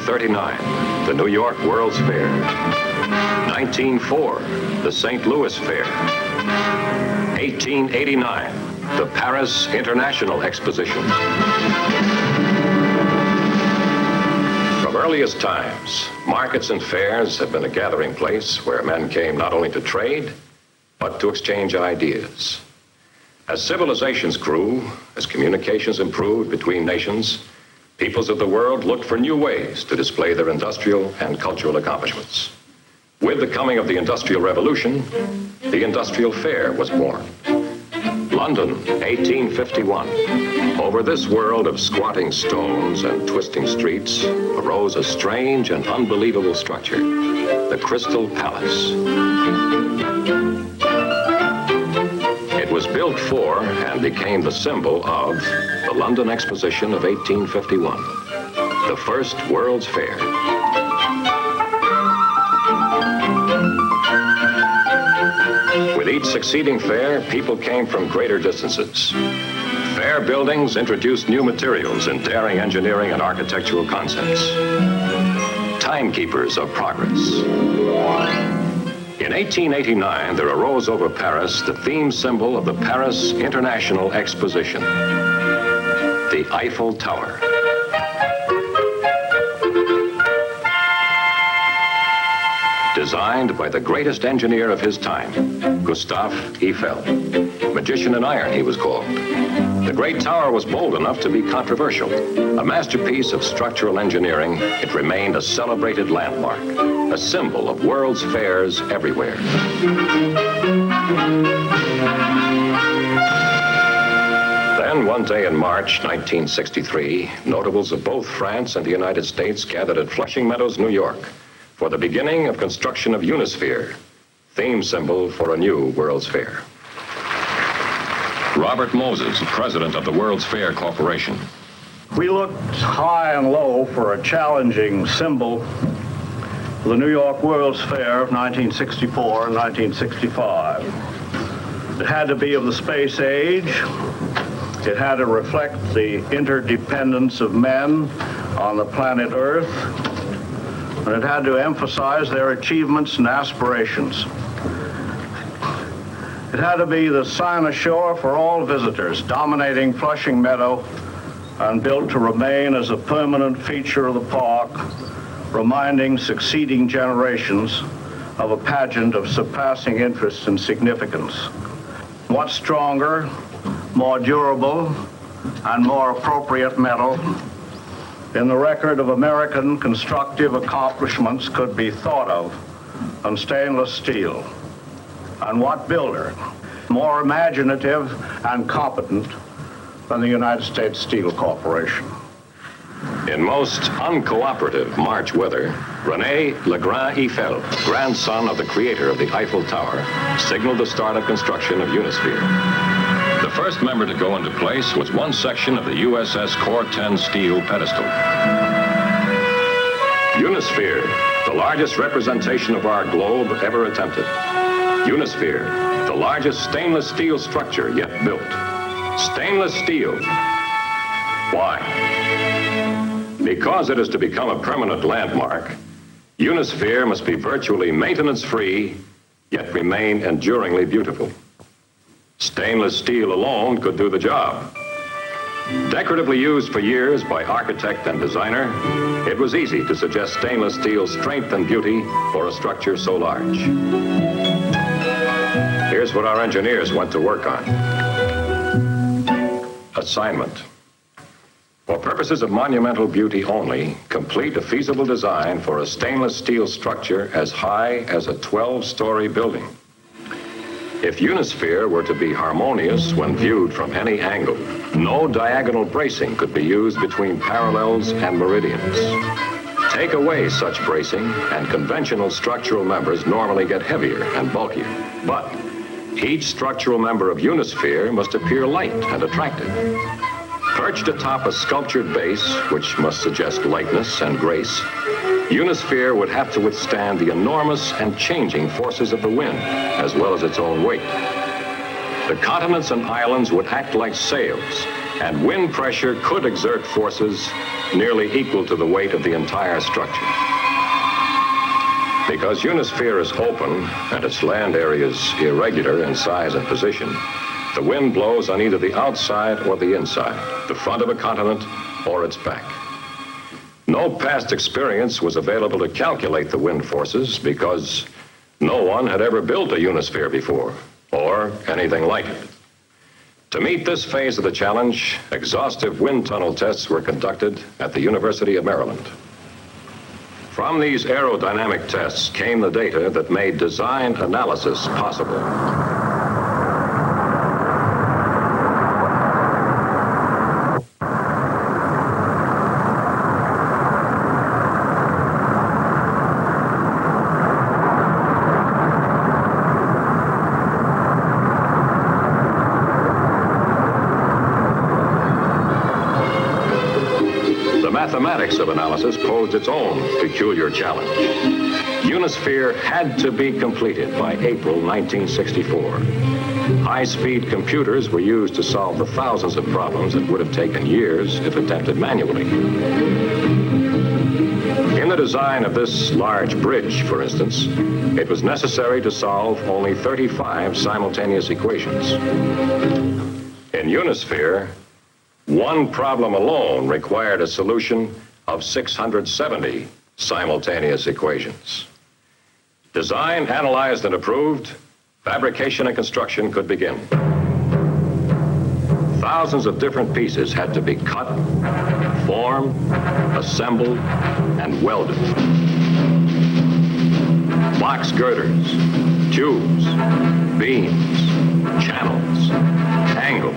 1839, the New York World's Fair. 1904, the St. Louis Fair. 1889, the Paris International Exposition. From earliest times, markets and fairs have been a gathering place where men came not only to trade, but to exchange ideas. As civilizations grew, as communications improved between nations, peoples of the world looked for new ways to display their industrial and cultural accomplishments. With the coming of the Industrial Revolution, the Industrial Fair was born. London, 1851. Over this world of squatting stones and twisting streets arose a strange and unbelievable structure, the Crystal Palace. It was built for and became the symbol of the London Exposition of 1851, the first World's Fair. With each succeeding fair, people came from greater distances. Fair buildings introduced new materials in daring engineering and architectural concepts. Timekeepers of progress. In 1889, there arose over Paris the theme symbol of the Paris International Exposition, the Eiffel Tower. Designed by the greatest engineer of his time, Gustave Eiffel. Magician in iron, he was called. The great tower was bold enough to be controversial. A masterpiece of structural engineering, it remained a celebrated landmark, a symbol of world's fairs everywhere. Then, one day in March 1963, notables of both France and the United States gathered at Flushing Meadows, New York, for the beginning of construction of Unisphere, theme symbol for a new World's Fair. Robert Moses, president of the World's Fair Corporation. We looked high and low for a challenging symbol for the New York World's Fair of 1964 and 1965. It had to be of the space age. It had to reflect the interdependence of men on the planet Earth. And it had to emphasize their achievements and aspirations. It had to be the cynosure for all visitors, dominating Flushing Meadow and built to remain as a permanent feature of the park, reminding succeeding generations of a pageant of surpassing interest and significance. What stronger, more durable, and more appropriate metal in the record of American constructive accomplishments could be thought of than stainless steel? And what builder more imaginative and competent than the United States Steel Corporation? In most uncooperative March weather, René Legrand-Eiffel, grandson of the creator of the Eiffel Tower, signaled the start of construction of Unisphere. The first member to go into place was one section of the USS Core 10 steel pedestal. Unisphere, the largest representation of our globe ever attempted. Unisphere, the largest stainless steel structure yet built. Stainless steel. Why? Because it is to become a permanent landmark, Unisphere must be virtually maintenance-free, yet remain enduringly beautiful. Stainless steel alone could do the job. Decoratively used for years by architect and designer, it was easy to suggest stainless steel's strength and beauty for a structure so large. Here's what our engineers went to work on. Assignment. For purposes of monumental beauty only, complete a feasible design for a stainless steel structure as high as a 12-story building. If Unisphere were to be harmonious when viewed from any angle, no diagonal bracing could be used between parallels and meridians. Take away such bracing, and conventional structural members normally get heavier and bulkier. But each structural member of Unisphere must appear light and attractive. Perched atop a sculptured base, which must suggest lightness and grace, Unisphere would have to withstand the enormous and changing forces of the wind, as well as its own weight. The continents and islands would act like sails, and wind pressure could exert forces nearly equal to the weight of the entire structure. Because Unisphere is open and its land areas irregular in size and position, the wind blows on either the outside or the inside, the front of a continent or its back. No past experience was available to calculate the wind forces because no one had ever built a Unisphere before, or anything like it. To meet this phase of the challenge, exhaustive wind tunnel tests were conducted at the University of Maryland. From these aerodynamic tests came the data that made design analysis possible. Mathematics of analysis posed its own peculiar challenge. Unisphere had to be completed by April 1964. High-speed computers were used to solve the thousands of problems that would have taken years if attempted manually. In the design of this large bridge, for instance, it was necessary to solve only 35 simultaneous equations. In Unisphere, one problem alone required a solution of 670 simultaneous equations. Design, analyzed, and approved, fabrication and construction could begin. Thousands of different pieces had to be cut, formed, assembled, and welded. Box girders, tubes, beams, channels, angles.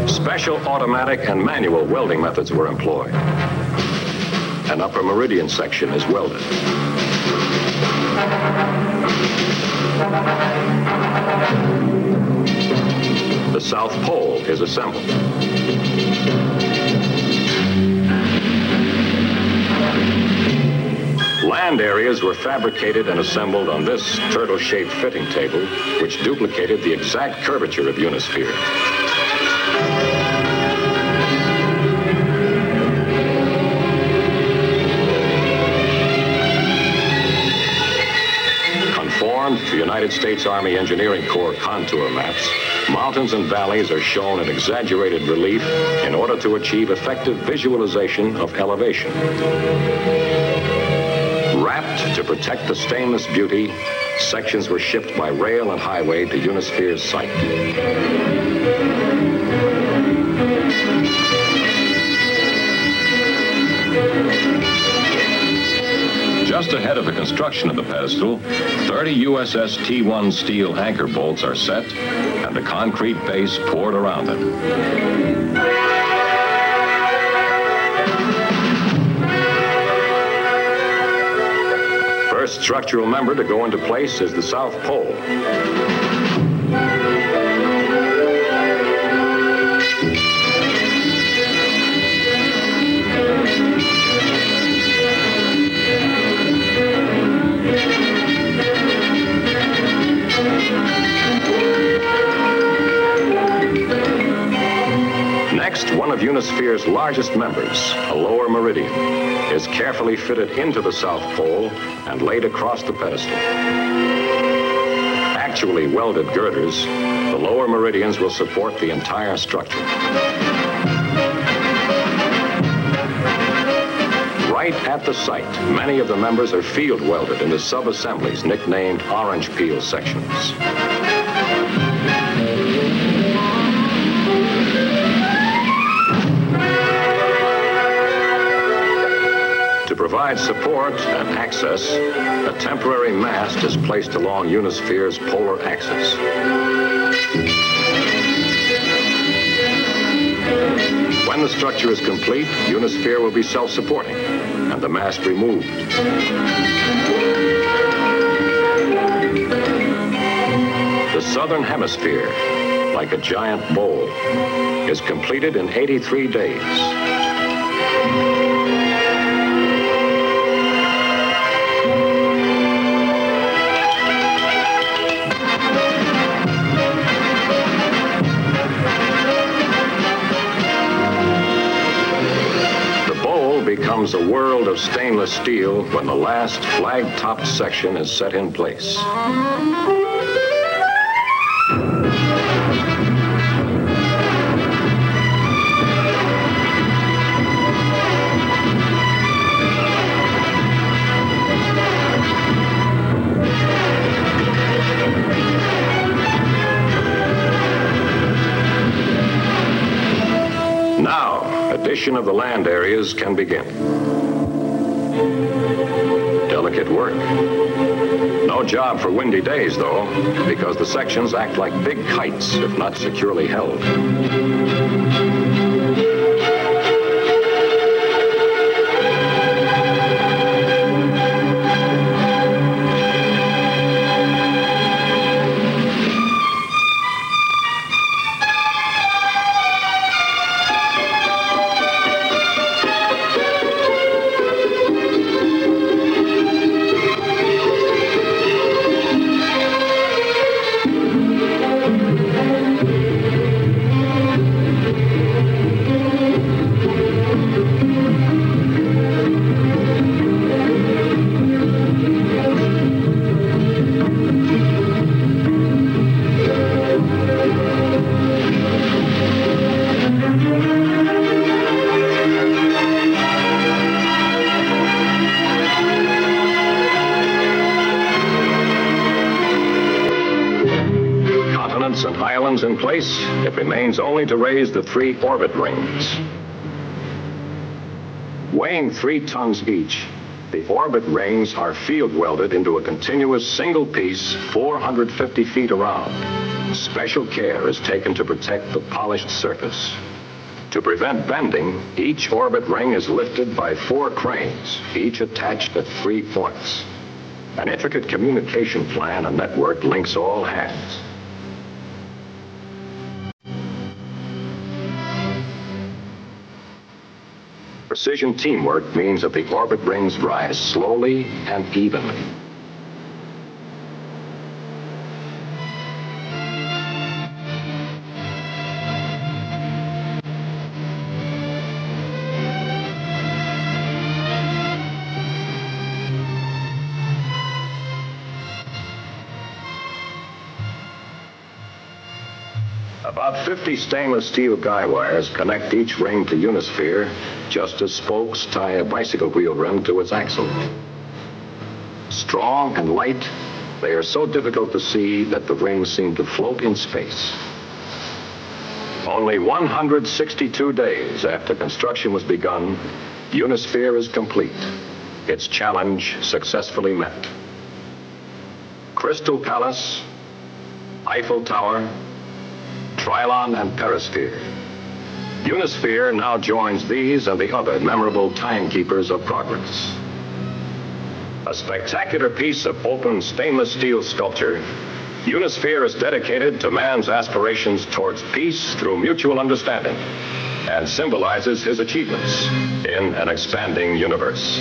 Special automatic and manual welding methods were employed. An upper meridian section is welded. The South Pole is assembled. Land areas were fabricated and assembled on this turtle-shaped fitting table, which duplicated the exact curvature of Unisphere. Conformed to United States Army Engineering Corps contour maps, mountains and valleys are shown in exaggerated relief in order to achieve effective visualization of elevation. Wrapped to protect the stainless beauty, sections were shipped by rail and highway to Unisphere's site. Just ahead of the construction of the pedestal, 30 USS T-1 steel anchor bolts are set and a concrete base poured around them. First structural member to go into place is the South Pole. Next, one of Unisphere's largest members, a lower meridian, is carefully fitted into the South Pole and laid across the pedestal. Actually welded girders, the lower meridians will support the entire structure. Right at the site, many of the members are field welded into sub-assemblies nicknamed orange peel sections. To provide support and access, a temporary mast is placed along Unisphere's polar axis. When the structure is complete, Unisphere will be self-supporting and the mast removed. The southern hemisphere, like a giant bowl, is completed in 83 days. Becomes a world of stainless steel when the last flag-topped section is set in place. Addition of the land areas can begin. Delicate work. No job for windy days, though, because the sections act like big kites if not securely held. And islands in place, it remains only to raise the 3 orbit rings. Weighing 3 tons each, the orbit rings are field welded into a continuous single piece 450 feet around. Special care is taken to protect the polished surface. To prevent bending, each orbit ring is lifted by 4 cranes, each attached at 3 points. An intricate communication plan and network links all hands. Precision teamwork means that the orbit rings rise slowly and evenly. About 50 stainless steel guy wires connect each ring to Unisphere, just as spokes tie a bicycle wheel rim to its axle. Strong and light, they are so difficult to see that the rings seem to float in space. Only 162 days after construction was begun, Unisphere is complete. Its challenge successfully met. Crystal Palace, Eiffel Tower, Trilon and Perisphere. Unisphere now joins these and the other memorable timekeepers of progress. A spectacular piece of open stainless steel sculpture, Unisphere is dedicated to man's aspirations towards peace through mutual understanding and symbolizes his achievements in an expanding universe.